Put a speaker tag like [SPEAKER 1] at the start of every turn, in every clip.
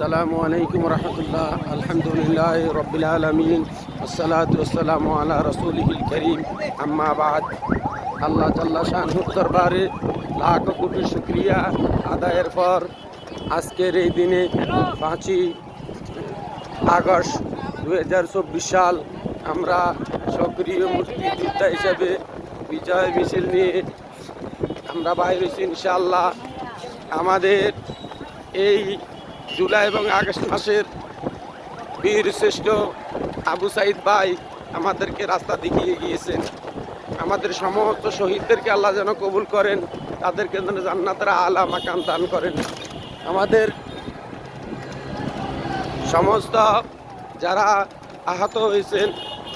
[SPEAKER 1] আসসালামু আলাইকুম রহমতুল্লাহ। আলহামদুলিল্লাহ রব্বিল আলামিন, আসসালাতু ওয়াসসালামু আলা রাসূলিল কারীম, আম্মা বাদ। আল্লাহ তাআলা শানুর দরবারে লাখ কোটি শুকরিয়া আদায়ের পর আজকের এই দিনে 5ই আগস্ট 2024 সাল আমরা সক্রিয় মুক্তিযোদ্ধা হিসেবে বিজয় মিছিল নিয়ে আমরা বাইর হয়েছি। ইনশাআল্লাহ আমাদের এই জুলাই এবং আগস্ট মাসের বীর শ্রেষ্ঠ আবু সাইদ ভাই আমাদেরকে রাস্তা দেখিয়ে গিয়েছেন। আমাদের সমস্ত শহীদদেরকে আল্লাহ যেন কবুল করেন, তাদেরকে যেন জান্নাতের আলা মাকাম দান করেন। আমাদের সমস্ত যারা আহত হয়েছেন,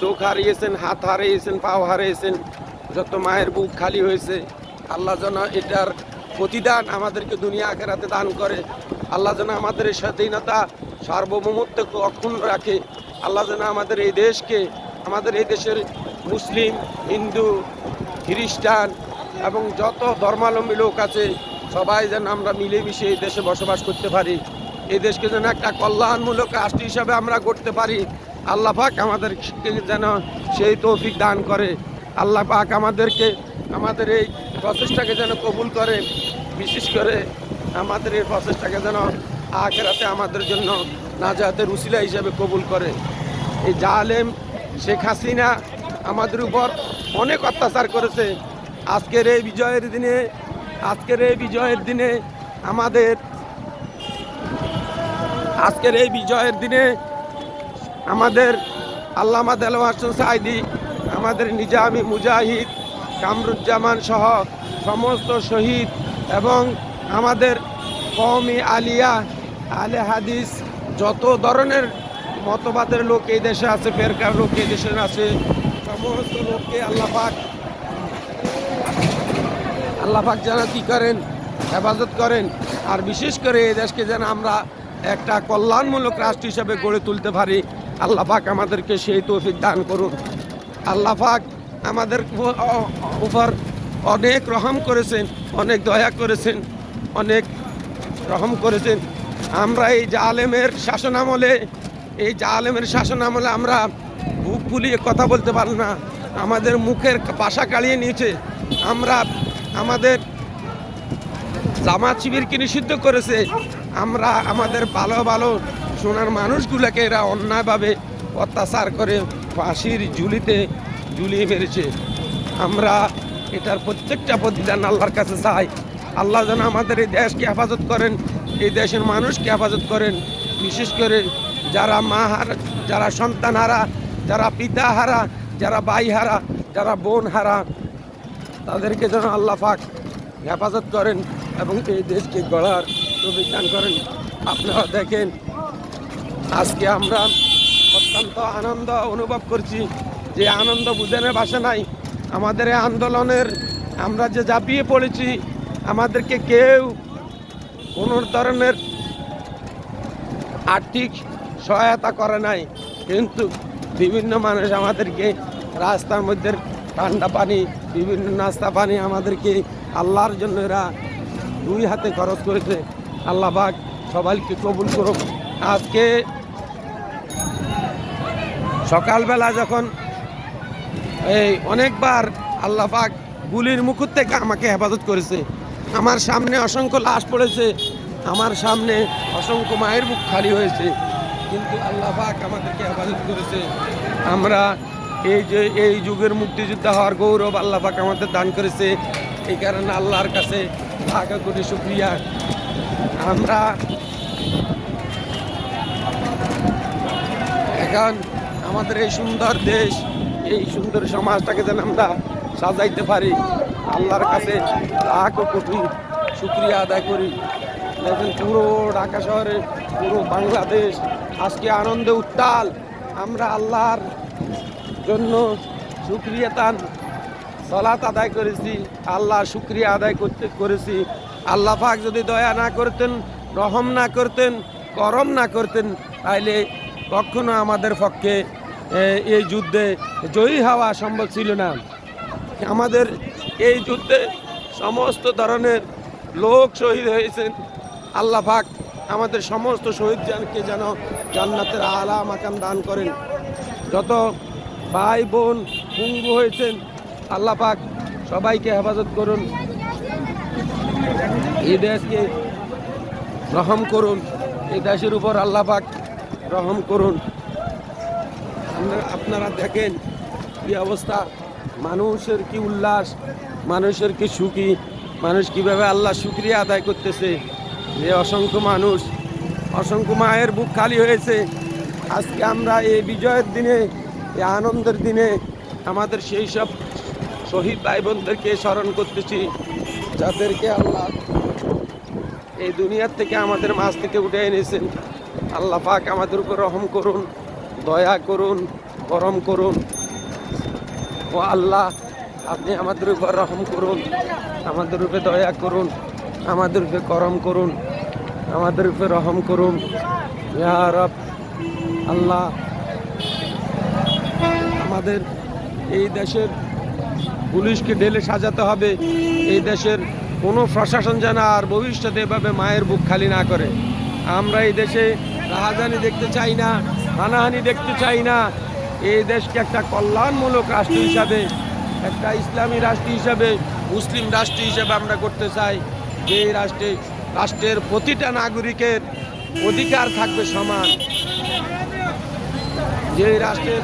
[SPEAKER 1] চোখ হারিয়েছেন, হাত হারিয়েছেন, পাও হারিয়েছেন, যত মায়ের বুক খালি হয়েছে, আল্লাহ যেন এটার প্রতিদান আমাদেরকে দুনিয়া আখেরাতে দান করে। আল্লাহ যেন আমাদের এই স্বাধীনতা সার্বভৌমত্বকে অক্ষুণ্ণ রাখে। আল্লাহ যেন আমাদের এই দেশকে, আমাদের এই দেশের মুসলিম, হিন্দু, খ্রিস্টান এবং যত ধর্মাবলম্বী লোক আছে সবাই যেন আমরা মিলেমিশে এই দেশে বসবাস করতে পারি। এই দেশকে যেন একটা কল্যাণমূলক রাষ্ট্র হিসাবে আমরা গড়তে পারি। আল্লাহ পাক আমাদেরকে যেন সেই তৌফিক দান করে। আল্লাহ পাক আমাদেরকে আমাদের এই প্রচেষ্টাকে যেন কবুল করে, বিশেষ করে আমাদের এই প্রচেষ্টাকে যেন আখিরাতে আমাদের জন্য নাজাতের উসিলা হিসাবে কবুল করে। এই জালেম শেখ হাসিনা আমাদের উপর অনেক অত্যাচার করেছে। আজকের এই বিজয়ের দিনে আমাদের আল্লামা দেলোয়ার হোসেন সাঈদী, আমাদের নিজামী মুজাহিদ কামরুজ্জামান সহ সমস্ত শহীদ এবং আমাদের কওমি আলিয়া আলে হাদিস যত ধরনের মতবাদের লোক এই দেশে আছে, ফেরকার লোক এই দেশে আছে, সমস্ত লোককে আল্লাহ পাক যেন কি করেন, হেফাজত করেন। আর বিশেষ করে এই দেশকে যেন আমরা একটা কল্যাণমূলক রাষ্ট্র হিসাবে গড়ে তুলতে পারি। আল্লাহ পাক আমাদেরকে সেই তৌফিক দান করুন। আল্লাহ পাক আমাদের উপর অনেক রহম করেছেন, অনেক দয়া করেছেন, অনেক রহম করেছেন। আমরা এই জালেমের শাসনামলে আমরা বুক ফুলিয়ে কথা বলতে পারি না, আমাদের মুখের ভাষা কাড়িয়ে নিয়েছে। আমাদের জামাত শিবিরকে নিষিদ্ধ করেছে। আমরা আমাদের ভালো ভালো সোনার মানুষগুলোকে এরা অন্যায়ভাবে অত্যাচার করে ফাঁসির ঝুলিয়ে মেরেছে। আমরা এটার প্রত্যেকটা প্রতিদান আল্লাহর কাছে চাই। আল্লাহ যেন আমাদের এই দেশকে হেফাজত করেন, এই দেশের মানুষকে হেফাজত করেন। বিশেষ করে যারা মা হারা, যারা সন্তান হারা, যারা পিতা হারা, যারা ভাই হারা, যারা বোন হারা, তাদেরকে যেন আল্লাহ পাক হেফাজত করেন এবং এই দেশকে গড়ার তৌফিক দান করেন। আপনারা দেখেন, আজকে আমরা অত্যন্ত আনন্দ অনুভব করছি, যে আনন্দ বুঝানোর ভাষা নাই। আমাদের এই আন্দোলনের আমরা যে ঝাঁপিয়ে পড়েছি, আমাদেরকে কেউ কোনো ধরনের আর্থিক সহায়তা করে নাই, কিন্তু বিভিন্ন মানুষ আমাদেরকে রাস্তার মধ্যে ঠান্ডা পানি, বিভিন্ন নাস্তা পানি আমাদেরকে আল্লাহর জন্য এরা 2 হাতে খরচ করেছে। আল্লাহ পাক সবাইকে কবুল করুক। আজকে সকালবেলা যখন এই অনেকবার আল্লাহ পাক গুলির মুকুট থেকে আমাকে হেফাজত করেছে। আমার সামনে অসংখ্য লাশ পড়েছে, আমার সামনে অসংখ্য মায়ের বুক খালি হয়েছে, কিন্তু আল্লাহ পাক আমাদেরকে হেফাজত করেছে। আমরা এই যুগের মুক্তিযোদ্ধা হওয়ার গৌরব আল্লাহ পাক আমাদের দান করেছে। এই কারণে আল্লাহর কাছে লাখ কোটি শুকরিয়া। আমরা এখন আমাদের এই সুন্দর দেশ, এই সুন্দর সমাজটাকে যেন আমরা সাজাইতে পারি, আল্লাহর কাছে লাখ কোটি শুকরিয়া আদায় করি। দেখুন, পুরো ঢাকা শহরে, পুরো বাংলাদেশ আজকে আনন্দে উত্তাল। আমরা আল্লাহর জন্য শুকরিয়া তান সালাত আদায় করেছি, আল্লাহ শুকরিয়া আদায় করেছি। আল্লাহ পাক যদি দয়া না করতেন, রহম না করতেন, করম না করতেন, তাইলে কখনো আমাদের পক্ষে এই যুদ্ধে জয়ী হওয়া সম্ভব ছিল না। আমাদের এই যুদ্ধে সমস্ত ধরনের লোক শহীদ হয়েছেন। আল্লাহ পাক আমাদের সমস্ত শহীদকে যেন জান্নাতের আলা মাকাম দান করেন। যত ভাই বোন পঙ্গু হয়েছেন আল্লাহ পাক সবাইকে হেফাজত করুন। এই দেশকে রহম করুন, এই দেশের উপর আল্লাহ পাক রহম করুন। আপনারা দেখেন কি অবস্থা, মানুষের কি উল্লাস, মানুষের কি সুখী, মানুষ কিভাবে আল্লাহ শুকরিয়া আদায় করতেছে। যে অসংখ্য মানুষ, অসংখ্য মায়ের বুক খালি হয়েছে। আজকে আমরা এই বিজয়ের দিনে, এই আনন্দের দিনে আমাদের সেই সব শহীদ ভাই বোনদেরকে স্মরণ করতেছি, যাদেরকে আল্লাহ এই দুনিয়ার থেকে আমাদের মাঝ থেকে উঠে এনেছেন। আল্লাহ পাক আমাদের উপর রহম করুন, দয়া করুন, করম করুন। ও আল্লাহ, আপনি আমাদের উপর রহম করুন, আমাদের উপরে দয়া করুন, আমাদের উপরে করম করুন, আমাদের উপরে রহম করুন। ইয়া রব, আল্লাহ আমাদের এই দেশের পুলিশকে ঢেলে সাজাতে হবে। এই দেশের কোনো প্রশাসন যেন আর ভবিষ্যতে এভাবে মায়ের বুক খালি না করে। আমরা এই দেশে রাহাজানি দেখতে চাই না, হানাহানি দেখতে চাই না। এই দেশকে একটা কল্যাণমূলক রাষ্ট্র হিসাবে, একটা ইসলামী রাষ্ট্র হিসাবে, মুসলিম রাষ্ট্র হিসাবে আমরা করতে চাই। যে রাষ্ট্রের প্রতিটা নাগরিকের অধিকার থাকবে সমান। যে রাষ্ট্রের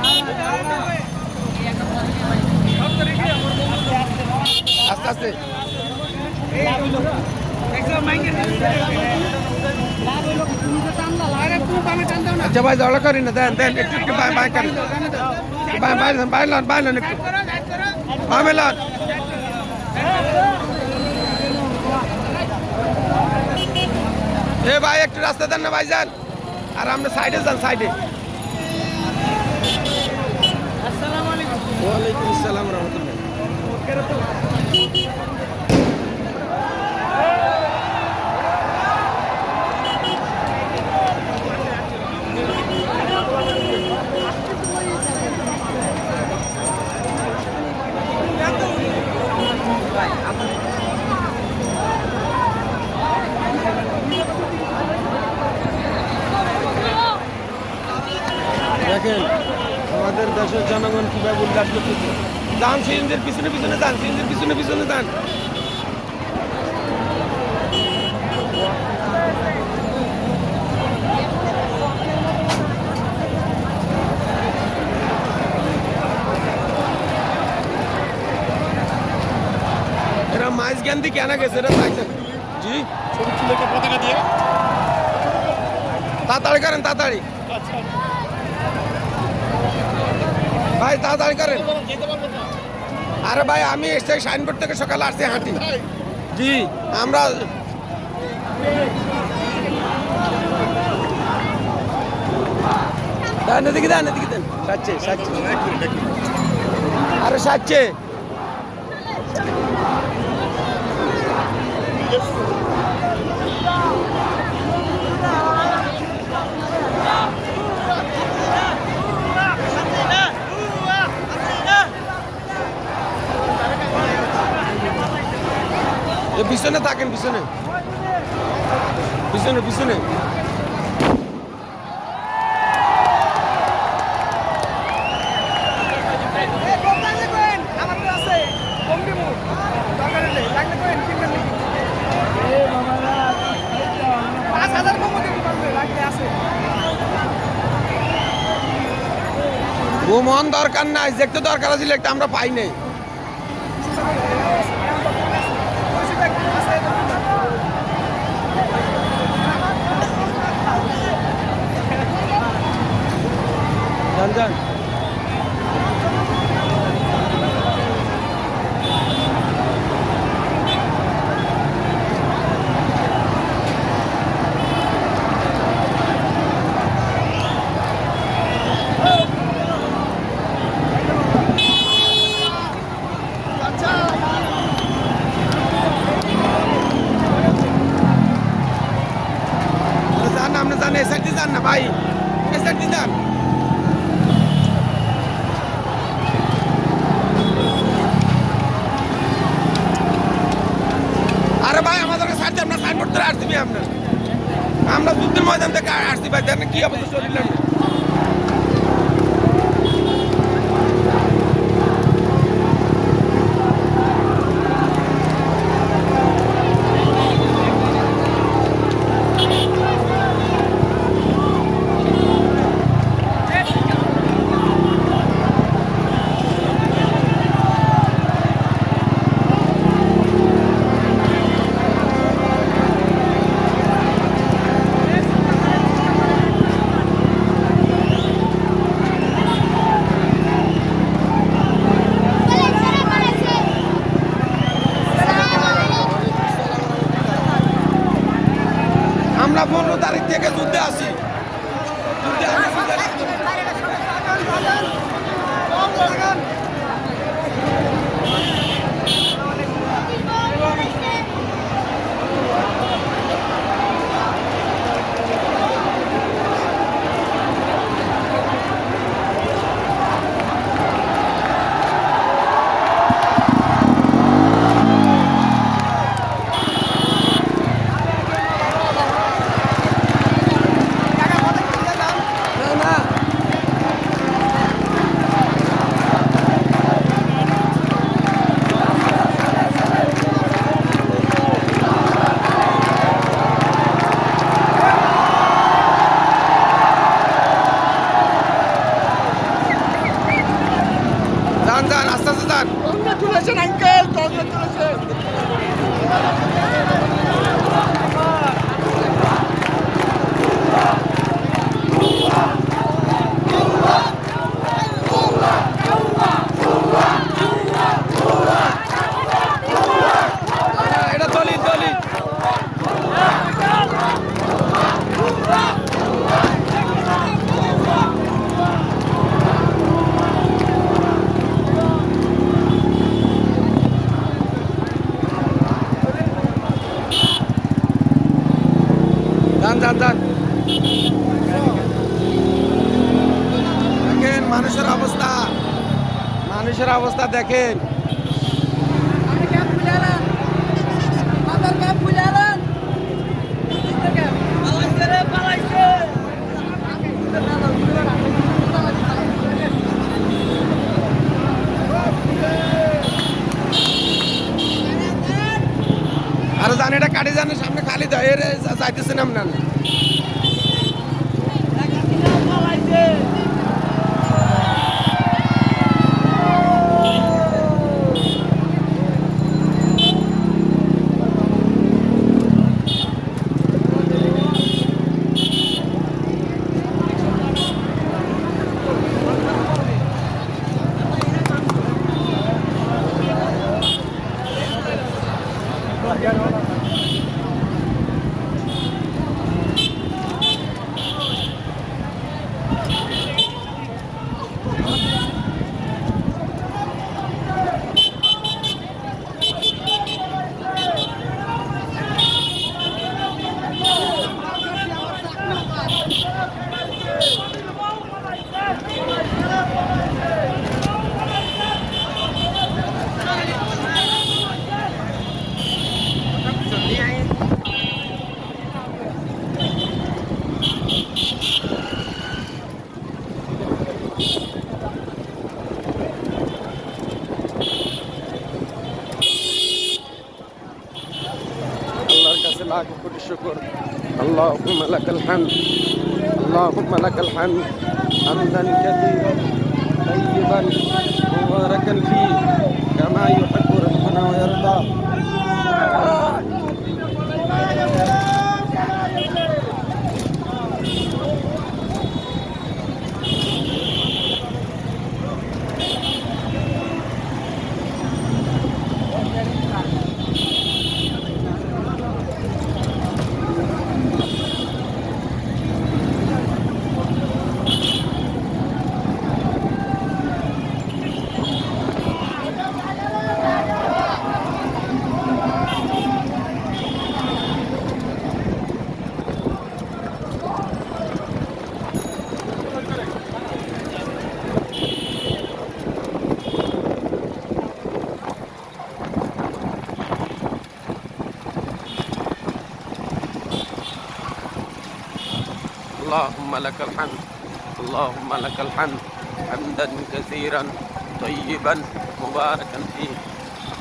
[SPEAKER 1] আস্তে আস্তে আচ্ছা ভাই, দড়া করি না, দেন দেন একটু একটু বাই করেন, বাইলান একটু বামেলান। এ ভাই একটু রাস্তা দেন না ভাই, যান। আর আমরা সাইডে যান, সাইডে। ওয়ালাইকুম আসসালাম রহমতুল্লাহ। দেখেন আমাদের দেশের জনগণ কিভাবে উল্লাস করতেছে। যান সিএনজির পিছনে পিছনে যান, সিএনজির পিছনে পিছনে যান। এরা মাইজ গান্ধী কেন গেছে এরা চাইছেন জি
[SPEAKER 2] ছবি তুলে পতাকা দিয়ে
[SPEAKER 1] তাড়াতাড়ি করেন, তাড়াতাড়ি ভাই, তাড়াতাড়ি করেন। আরে ভাই, আমি এসে সাইনবোর্ড থেকে সকালে আসছি হাঁটি। জি আমরা দেন, এদিকে দেন, এদিকে দেন। সাচ্ছে সাচ্ছে, আরে সাচ্ছে। পিছনে থাকেন, পিছনে পিছনে পিছনে। মন দরকার নাই, দেখতে দরকার ছিল একটা, আমরা পাই নাই। যান যান। আপনি যান, এ সাইডে যান না ভাই, এ সাইডে যান। আরে ভাই, আমাদেরকে সাইড দিয়ে আপনার সাইনবোর্ড ধরে আসছি আপনার। আমরা যুদ্ধের ময়দান থেকে আসছি ভাই, দেখেন কি অবস্থা শরীর। আমরা 15 তারিখ থেকে যুদ্ধে আছি। যান যান, আস্তে আস্তে যান।
[SPEAKER 2] Congratulation uncle, congratulation.
[SPEAKER 1] এটা দলিত দলিত। যান যান যান। দেখেন মানুষের অবস্থা, মানুষের অবস্থা দেখেন। আরে জান, এটা কাটি জানে সামনে খালি দেয়, এর যাইতেছেন আপনার। আল্লাহর কাছে লাখ কোটি শুকর। আল্লাহুম্মা লাকাল হামদ, আল্লাহুম্মা লাকাল হামদ হামদান কাসীরান তাইয়িবান মুবারাকান ফীহি কামা ইউহিব্বু রাব্বুনা ওয়া ইয়ারদা। اللهم لك الحمد اللهم لك الحمد حمدا كثيرا طيبا مباركا فيه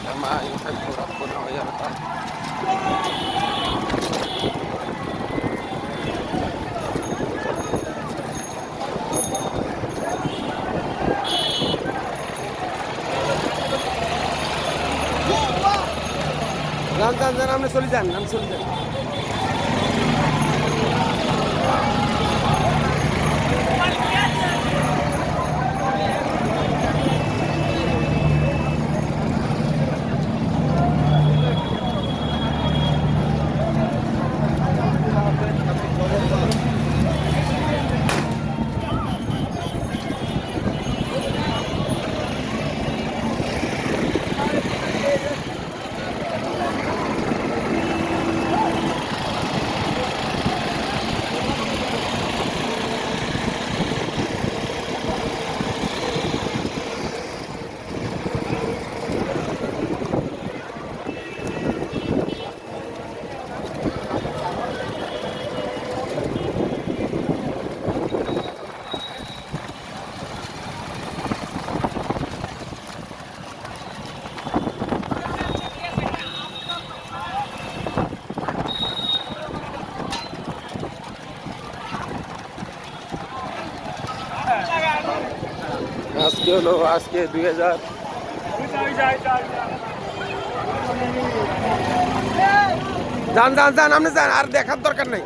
[SPEAKER 1] كما يحب ربنا ويرضى যান যান যান আপনি চলে যান আপনি চলে যান আজকে 2000 যান যান যান আপনি যান আর দেখার দরকার নাই